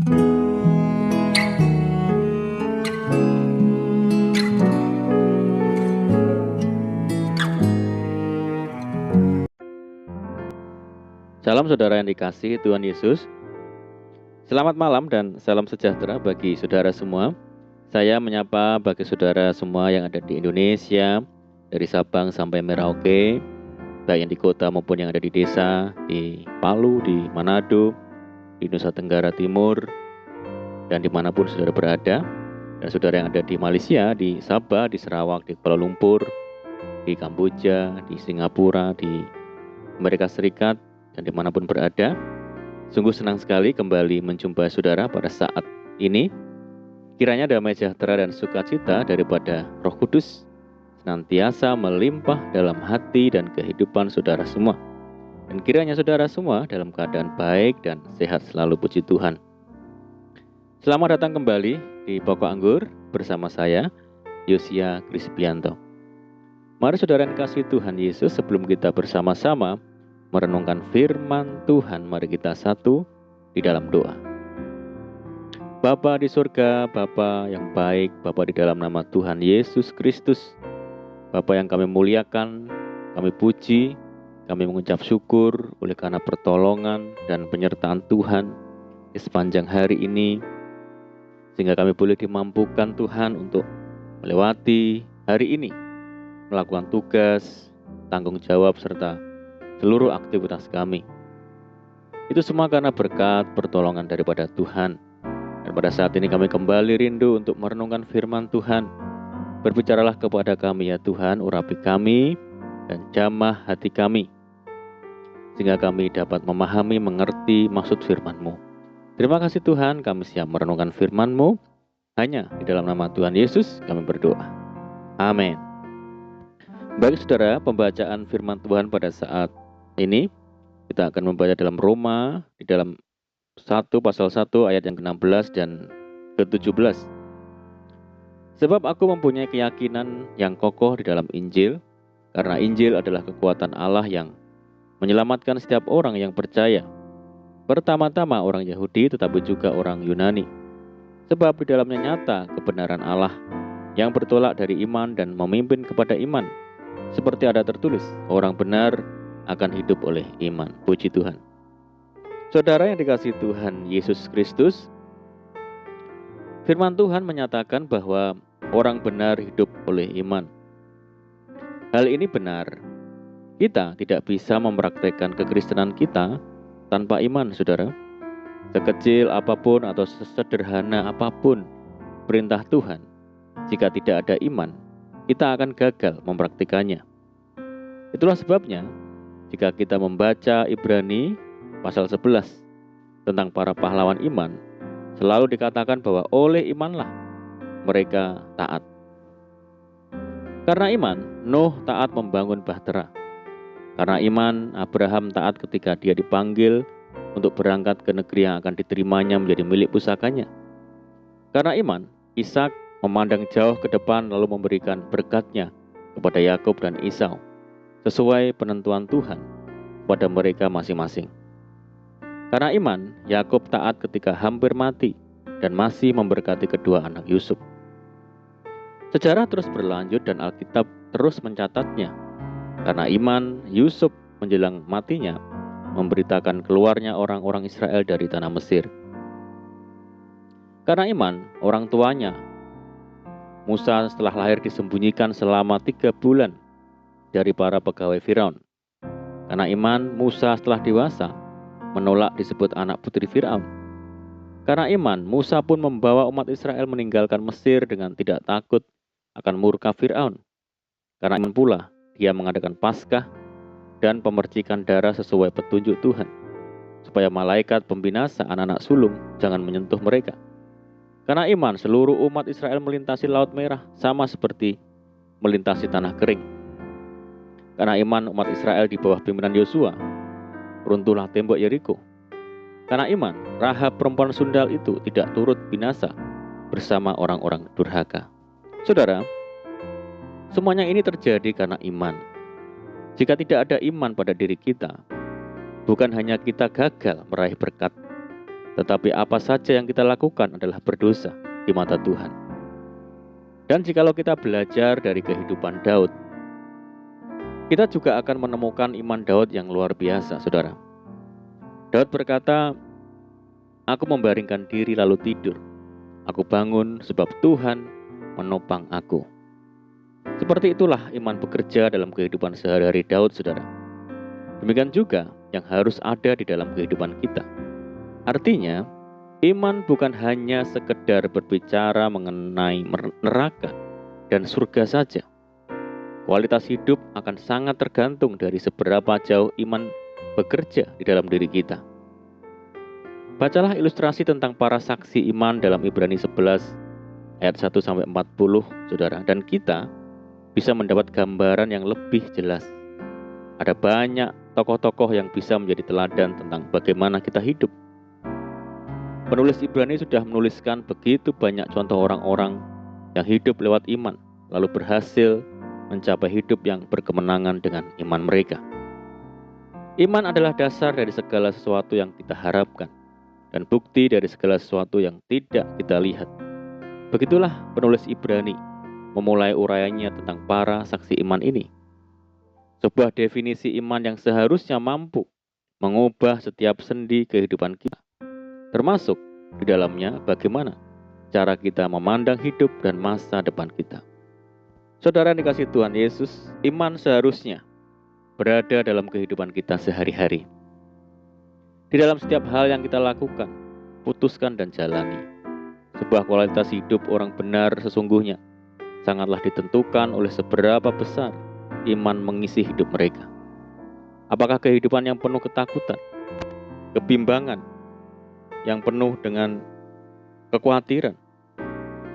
Salam saudara yang dikasihi Tuhan Yesus. Selamat malam dan salam sejahtera bagi saudara semua. Saya menyapa bagi saudara semua yang ada di Indonesia, dari Sabang sampai Merauke, baik yang di kota maupun yang ada di desa, di Palu, di Manado, di Nusa Tenggara Timur, dan dimanapun saudara berada. Dan saudara yang ada di Malaysia, di Sabah, di Sarawak, di Kuala Lumpur, di Kamboja, di Singapura, di Amerika Serikat, dan dimanapun berada. Sungguh senang sekali kembali menjumpai saudara pada saat ini. Kiranya damai sejahtera dan sukacita daripada Roh Kudus senantiasa melimpah dalam hati dan kehidupan saudara semua. Dan kiranya saudara semua dalam keadaan baik dan sehat selalu, puji Tuhan. Selamat datang kembali di Pokok Anggur bersama saya, Yosia Krispianto. Mari saudara yang kasih Tuhan Yesus, sebelum kita bersama-sama merenungkan firman Tuhan, mari kita satu di dalam doa. Bapa di surga, Bapa yang baik, Bapa di dalam nama Tuhan Yesus Kristus, Bapa yang kami muliakan, kami puji, kami mengucap syukur oleh karena pertolongan dan penyertaan Tuhan di sepanjang hari ini, sehingga kami boleh dimampukan Tuhan untuk melewati hari ini, melakukan tugas, tanggung jawab, serta seluruh aktivitas kami. Itu semua karena berkat pertolongan daripada Tuhan. Dan pada saat ini kami kembali rindu untuk merenungkan firman Tuhan. Berbicaralah kepada kami ya Tuhan, urapi kami dan jamah hati kami, sehingga kami dapat memahami, mengerti maksud firman-Mu. Terima kasih Tuhan, kami siap merenungkan firman-Mu. Hanya di dalam nama Tuhan Yesus kami berdoa. Amin. Baik saudara, pembacaan firman Tuhan pada saat ini kita akan membaca dalam Roma, di dalam 1 pasal 1 ayat yang ke-16 dan ke-17. Sebab aku mempunyai keyakinan yang kokoh di dalam Injil, karena Injil adalah kekuatan Allah yang menyelamatkan setiap orang yang percaya. Pertama-tama orang Yahudi, tetapi juga orang Yunani. Sebab di dalamnya nyata kebenaran Allah yang bertolak dari iman dan memimpin kepada iman. Seperti ada tertulis, orang benar akan hidup oleh iman. Puji Tuhan. Saudara yang dikasihi Tuhan Yesus Kristus, firman Tuhan menyatakan bahwa orang benar hidup oleh iman. Hal ini benar. Kita tidak bisa mempraktekkan kekristenan kita tanpa iman, saudara. Sekecil apapun atau sesederhana apapun perintah Tuhan, jika tidak ada iman, kita akan gagal mempraktikannya. Itulah sebabnya jika kita membaca Ibrani pasal 11 tentang para pahlawan iman, selalu dikatakan bahwa oleh imanlah mereka taat. Karena iman, Nuh taat membangun bahtera. Karena iman, Abraham taat ketika dia dipanggil untuk berangkat ke negeri yang akan diterimanya menjadi milik pusakanya. Karena iman, Ishak memandang jauh ke depan lalu memberikan berkatnya kepada Yakub dan Esau, sesuai penentuan Tuhan pada mereka masing-masing. Karena iman, Yakub taat ketika hampir mati dan masih memberkati kedua anak Yusuf. Sejarah terus berlanjut dan Alkitab terus mencatatnya. Karena iman, Yusuf menjelang matinya memberitakan keluarnya orang-orang Israel dari tanah Mesir. Karena iman, orang tuanya Musa setelah lahir disembunyikan selama 3 bulan dari para pegawai Firaun. Karena iman, Musa setelah dewasa menolak disebut anak putri Firaun. Karena iman, Musa pun membawa umat Israel meninggalkan Mesir dengan tidak takut akan murka Firaun. Karena iman pula, dia mengadakan Paskah dan pemercikan darah sesuai petunjuk Tuhan, supaya malaikat pembinasa anak-anak sulung jangan menyentuh mereka. Karena iman, seluruh umat Israel melintasi Laut Merah sama seperti melintasi tanah kering. Karena iman, umat Israel di bawah pimpinan Yosua runtuhlah tembok Yeriko. Karena iman, Rahab perempuan sundal itu tidak turut binasa bersama orang-orang durhaka. Saudara, semuanya ini terjadi karena iman. Jika tidak ada iman pada diri kita, bukan hanya kita gagal meraih berkat, Tetapi apa saja yang kita lakukan adalah berdosa di mata Tuhan. Dan jikalau kita belajar dari kehidupan Daud, kita juga akan menemukan iman Daud yang luar biasa, saudara. Daud berkata, "Aku membaringkan diri lalu tidur. Aku bangun sebab Tuhan menopang aku." Seperti itulah iman bekerja dalam kehidupan sehari-hari Daud, saudara. Demikian juga yang harus ada di dalam kehidupan kita. Artinya, iman bukan hanya sekedar berbicara mengenai neraka dan surga saja. Kualitas hidup akan sangat tergantung dari seberapa jauh iman bekerja di dalam diri kita. Bacalah ilustrasi tentang para saksi iman dalam Ibrani 11 ayat 1-40, saudara, dan kita bisa mendapat gambaran yang lebih jelas. Ada banyak tokoh-tokoh yang bisa menjadi teladan tentang bagaimana kita hidup. Penulis Ibrani sudah menuliskan begitu banyak contoh orang-orang yang hidup lewat iman, lalu berhasil mencapai hidup yang berkemenangan dengan iman mereka. Iman adalah dasar dari segala sesuatu yang kita harapkan, dan bukti dari segala sesuatu yang tidak kita lihat. Begitulah penulis Ibrani memulai uraiannya tentang para saksi iman ini. Sebuah definisi iman yang seharusnya mampu mengubah setiap sendi kehidupan kita, termasuk di dalamnya bagaimana cara kita memandang hidup dan masa depan kita. Saudara yang dikasihi Tuhan Yesus, iman seharusnya berada dalam kehidupan kita sehari-hari. Di dalam setiap hal yang kita lakukan, putuskan dan jalani. Sebuah kualitas hidup orang benar sesungguhnya sangatlah ditentukan oleh seberapa besar iman mengisi hidup mereka. Apakah kehidupan yang penuh ketakutan, kebimbangan, yang penuh dengan kekhawatiran,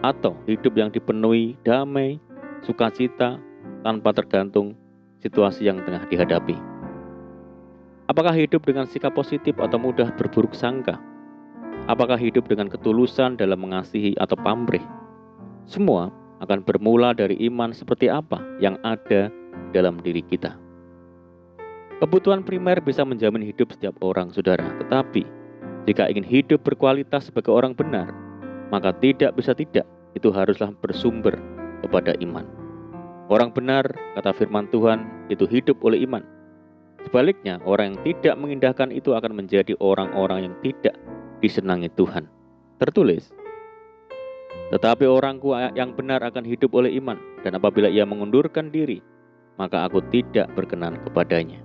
atau hidup yang dipenuhi damai, sukacita, tanpa tergantung situasi yang tengah dihadapi? Apakah hidup dengan sikap positif atau mudah berburuk sangka? Apakah hidup dengan ketulusan dalam mengasihi atau pamrih? Semua akan bermula dari iman seperti apa yang ada di dalam diri kita. Kebutuhan primer bisa menjamin hidup setiap orang, saudara. Tetapi, jika ingin hidup berkualitas sebagai orang benar, maka tidak bisa tidak, itu haruslah bersumber kepada iman. Orang benar, kata firman Tuhan, itu hidup oleh iman. Sebaliknya, orang yang tidak mengindahkan itu akan menjadi orang-orang yang tidak disenangi Tuhan. Tertulis, tetapi orangku yang benar akan hidup oleh iman, dan apabila ia mengundurkan diri, maka aku tidak berkenan kepadanya.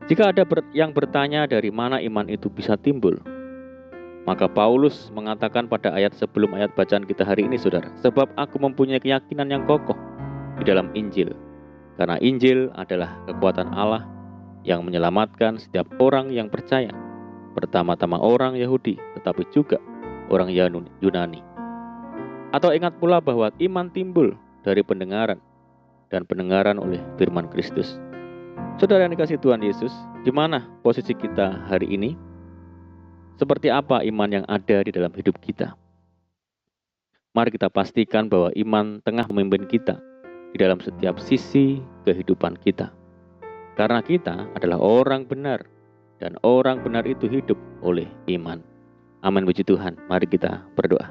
Jika ada yang bertanya dari mana iman itu bisa timbul, maka Paulus mengatakan pada ayat sebelum ayat bacaan kita hari ini, saudara, sebab aku mempunyai keyakinan yang kokoh di dalam Injil, karena Injil adalah kekuatan Allah yang menyelamatkan setiap orang yang percaya, pertama-tama orang Yahudi, tetapi juga orang Yunani. Atau ingat pula bahwa iman timbul dari pendengaran, dan pendengaran oleh firman Kristus. Saudara yang dikasihi Tuhan Yesus, di mana posisi kita hari ini? Seperti apa iman yang ada di dalam hidup kita? Mari kita pastikan bahwa iman tengah memimpin kita di dalam setiap sisi kehidupan kita. Karena kita adalah orang benar, dan orang benar itu hidup oleh iman. Amin, puji Tuhan. Mari kita berdoa.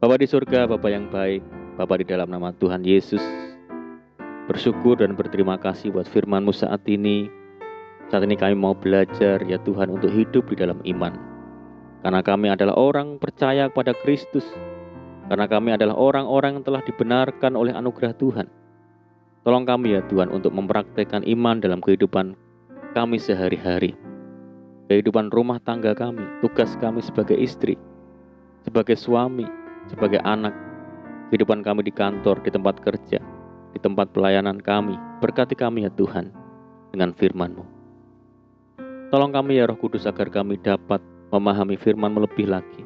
Bapa di surga, Bapa yang baik, Bapa di dalam nama Tuhan Yesus, bersyukur dan berterima kasih buat firman-Mu saat ini. Saat ini kami mau belajar ya Tuhan untuk hidup di dalam iman. Karena kami adalah orang percaya kepada Kristus. Karena kami adalah orang-orang yang telah dibenarkan oleh anugerah Tuhan. Tolong kami ya Tuhan untuk mempraktekkan iman dalam kehidupan kami sehari-hari. Kehidupan rumah tangga kami, tugas kami sebagai istri, sebagai suami, sebagai anak, kehidupan kami di kantor, di tempat kerja, di tempat pelayanan kami. Berkati kami ya Tuhan dengan firman-Mu. Tolong kami ya Roh Kudus agar kami dapat memahami firman-Mu lebih lagi.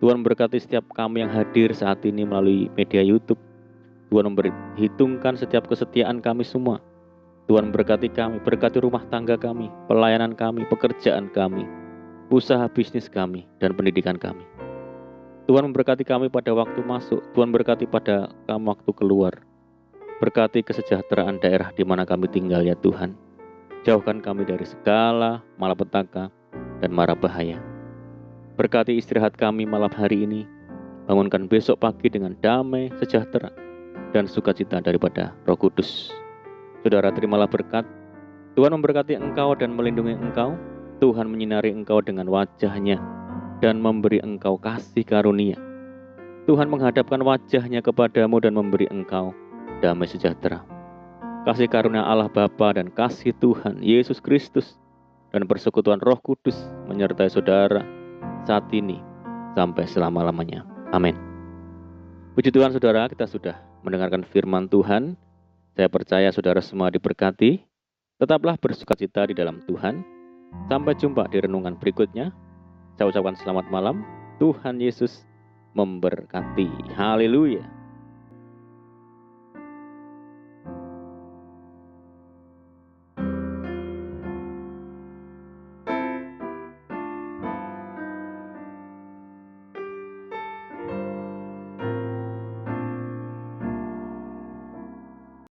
Tuhan berkati setiap kami yang hadir saat ini melalui media YouTube. Tuhan memperhitungkan setiap kesetiaan kami semua. Tuhan berkati kami, berkati rumah tangga kami, pelayanan kami, pekerjaan kami, usaha bisnis kami, dan pendidikan kami. Tuhan memberkati kami pada waktu masuk, Tuhan berkati pada kami waktu keluar. Berkati kesejahteraan daerah di mana kami tinggal ya Tuhan. Jauhkan kami dari segala malapetaka, dan mara bahaya. Berkati istirahat kami malam hari ini, bangunkan besok pagi dengan damai, sejahtera, dan sukacita daripada Roh Kudus. Saudara, terimalah berkat. Tuhan memberkati engkau dan melindungi engkau. Tuhan menyinari engkau dengan wajah-Nya dan memberi engkau kasih karunia. Tuhan menghadapkan wajah-Nya kepadamu dan memberi engkau damai sejahtera. Kasih karunia Allah Bapa dan kasih Tuhan Yesus Kristus dan persekutuan Roh Kudus menyertai saudara saat ini sampai selama-lamanya. Amin. Puji Tuhan saudara, kita sudah mendengarkan firman Tuhan. Saya percaya saudara semua diberkati. Tetaplah bersukacita di dalam Tuhan. Sampai jumpa di renungan berikutnya. Saya ucapkan selamat malam. Tuhan Yesus memberkati. Haleluya.